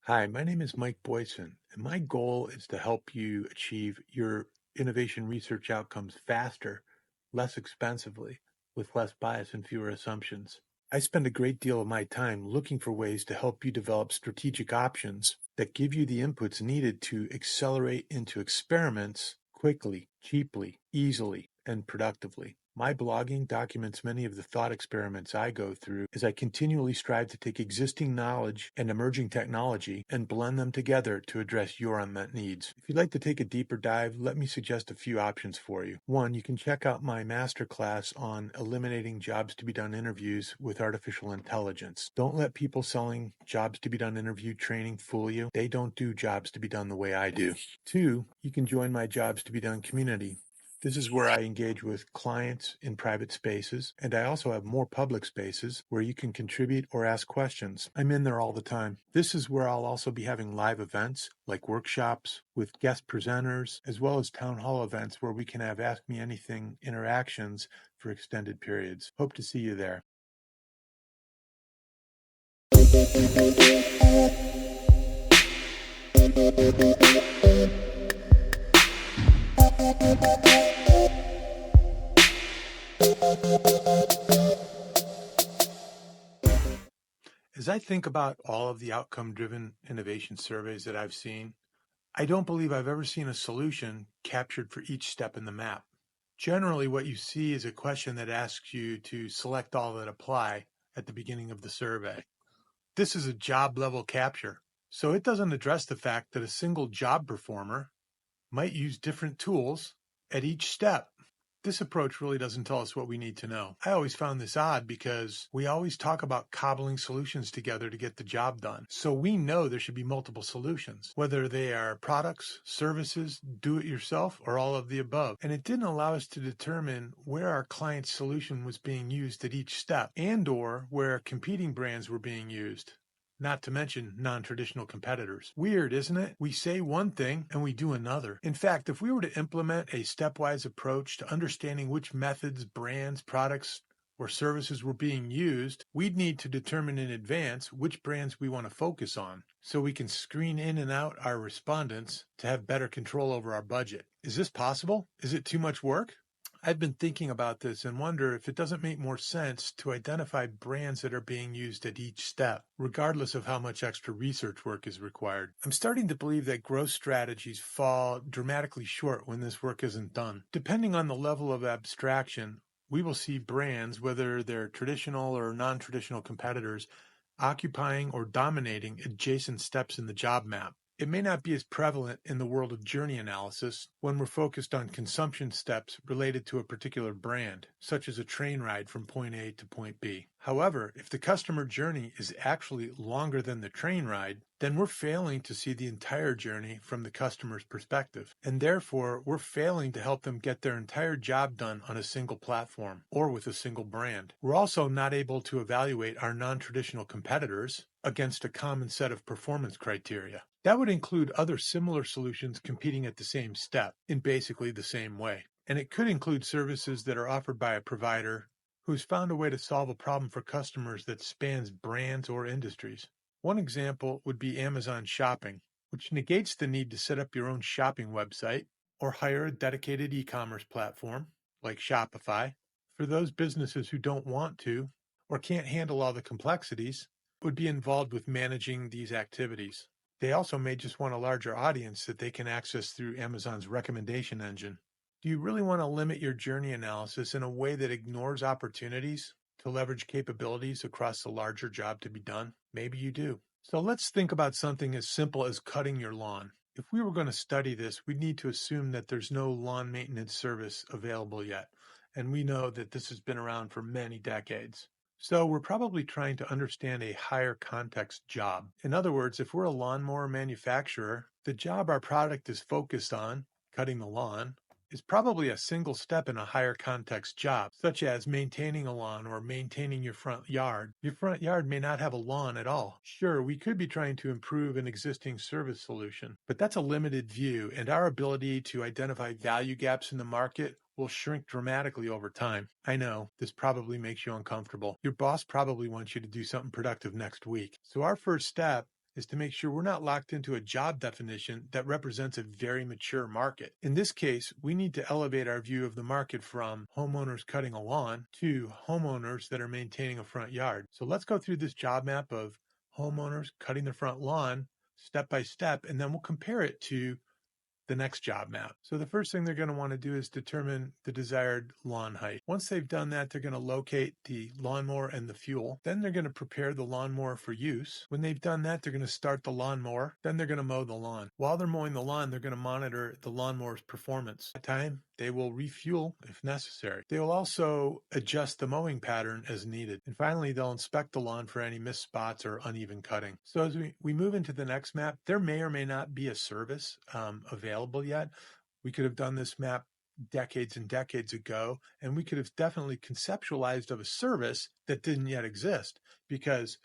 Hi, my name is Mike Boysen, and my goal is to help you achieve your innovation research outcomes faster, less expensively, with less bias and fewer assumptions. I spend a great deal of my time looking for ways to help you develop strategic options that give you the inputs needed to accelerate into experiments quickly, cheaply, easily, and productively. My blogging documents many of the thought experiments I go through as I continually strive to take existing knowledge and emerging technology and blend them together to address your unmet needs. If you'd like to take a deeper dive, let me suggest a few options for you. One, you can check out my masterclass on eliminating jobs to be done interviews with artificial intelligence. Don't let people selling jobs to be done interview training fool you. They don't do jobs to be done the way I do. Two, you can join my Jobs to be Done community. This is where I engage with clients in private spaces, and I also have more public spaces where you can contribute or ask questions. I'm in there all the time. This is where I'll also be having live events like workshops with guest presenters, as well as town hall events where we can have Ask Me Anything interactions for extended periods. Hope to see you there. As I think about all of the outcome-driven innovation surveys that I've seen, I don't believe I've ever seen a solution captured for each step in the map. Generally, what you see is a question that asks you to select all that apply at the beginning of the survey. This is a job level capture, so it doesn't address the fact that a single job performer might use different tools at each step. This approach really doesn't tell us what we need to know. I always found this odd because we always talk about cobbling solutions together to get the job done. So we know there should be multiple solutions, whether they are products, services, do-it-yourself, or all of the above. And it didn't allow us to determine where our client's solution was being used at each step and/or where competing brands were being used. Not to mention non-traditional competitors. Weird, isn't it? We say one thing and we do another. In fact, if we were to implement a stepwise approach to understanding which methods, brands, products, or services were being used, we'd need to determine in advance which brands we want to focus on so we can screen in and out our respondents to have better control over our budget. Is this possible? Is it too much work? I've been thinking about this and wonder if it doesn't make more sense to identify brands that are being used at each step, regardless of how much extra research work is required. I'm starting to believe that growth strategies fall dramatically short when this work isn't done. Depending on the level of abstraction, we will see brands, whether they're traditional or non-traditional competitors, occupying or dominating adjacent steps in the job map. It may not be as prevalent in the world of journey analysis when we're focused on consumption steps related to a particular brand, such as a train ride from point A to point B. However, if the customer journey is actually longer than the train ride, then we're failing to see the entire journey from the customer's perspective, and therefore we're failing to help them get their entire job done on a single platform or with a single brand. We're also not able to evaluate our non-traditional competitors against a common set of performance criteria. That would include other similar solutions competing at the same step in basically the same way. And it could include services that are offered by a provider who's found a way to solve a problem for customers that spans brands or industries. One example would be Amazon Shopping, which negates the need to set up your own shopping website or hire a dedicated e-commerce platform like Shopify. For those businesses who don't want to or can't handle all the complexities, would be involved with managing these activities. They also may just want a larger audience that they can access through Amazon's recommendation engine. Do you really want to limit your journey analysis in a way that ignores opportunities to leverage capabilities across the larger job to be done? Maybe you do. So let's think about something as simple as cutting your lawn. If we were going to study this, we'd need to assume that there's no lawn maintenance service available yet, and we know that this has been around for many decades. So we're probably trying to understand a higher context job. In other words, if we're a lawnmower manufacturer, the job our product is focused on, cutting the lawn, is probably a single step in a higher context job, such as maintaining a lawn or maintaining your front yard. Your front yard may not have a lawn at all. Sure, we could be trying to improve an existing service solution, but that's a limited view, and our ability to identify value gaps in the market will shrink dramatically over time. I know, this probably makes you uncomfortable. Your boss probably wants you to do something productive next week. So our first step is to make sure we're not locked into a job definition that represents a very mature market. In this case, we need to elevate our view of the market from homeowners cutting a lawn to homeowners that are maintaining a front yard. So let's go through this job map of homeowners cutting their front lawn step by step, and then we'll compare it to the next job map. So the first thing they're going to want to do is determine the desired lawn height. Once they've done that, they're going to locate the lawnmower and the fuel. Then they're going to prepare the lawnmower for use. When they've done that, they're going to start the lawnmower. Then they're going to mow the lawn. While they're mowing the lawn, they're going to monitor the lawnmower's performance. At that time, they will refuel if necessary. They will also adjust the mowing pattern as needed. And finally, they'll inspect the lawn for any missed spots or uneven cutting. So as we move into the next map, there may or may not be a service available yet. We could have done this map decades and decades ago, and we could have definitely conceptualized of a service that didn't yet exist, because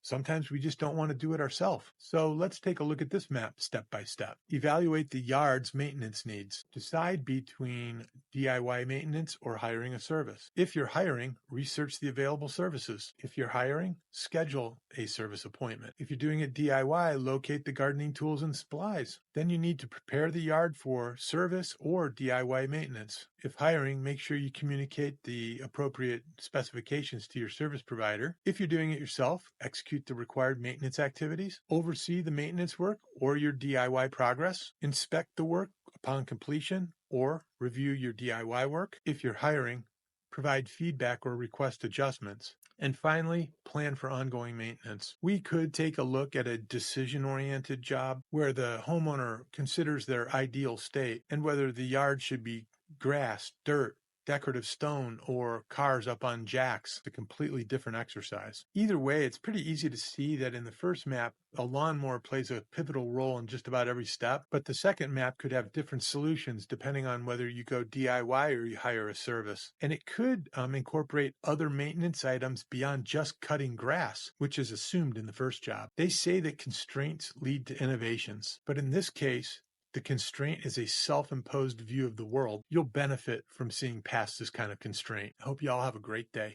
sometimes we just don't want to do it ourselves. So let's take a look at this map step by step. Evaluate the yard's maintenance needs. Decide between DIY maintenance or hiring a service. If you're hiring, research the available services. If you're hiring, schedule a service appointment. If you're doing it DIY, locate the gardening tools and supplies. Then you need to prepare the yard for service or DIY maintenance. If hiring, make sure you communicate the appropriate specifications to your service provider. If you're doing it yourself, execute the required maintenance activities, oversee the maintenance work or your DIY progress, inspect the work upon completion, or review your DIY work. If you're hiring, provide feedback or request adjustments. And finally, plan for ongoing maintenance. We could take a look at a decision-oriented job where the homeowner considers their ideal state and whether the yard should be grass, dirt, decorative stone, or cars up on jacks. A completely different exercise. Either way, it's pretty easy to see that in the first map, a lawnmower plays a pivotal role in just about every step, but the second map could have different solutions depending on whether you go DIY or you hire a service. And it could incorporate other maintenance items beyond just cutting grass, which is assumed in the first job. They say that constraints lead to innovations, but in this case, the constraint is a self-imposed view of the world. You'll benefit from seeing past this kind of constraint. I hope you all have a great day.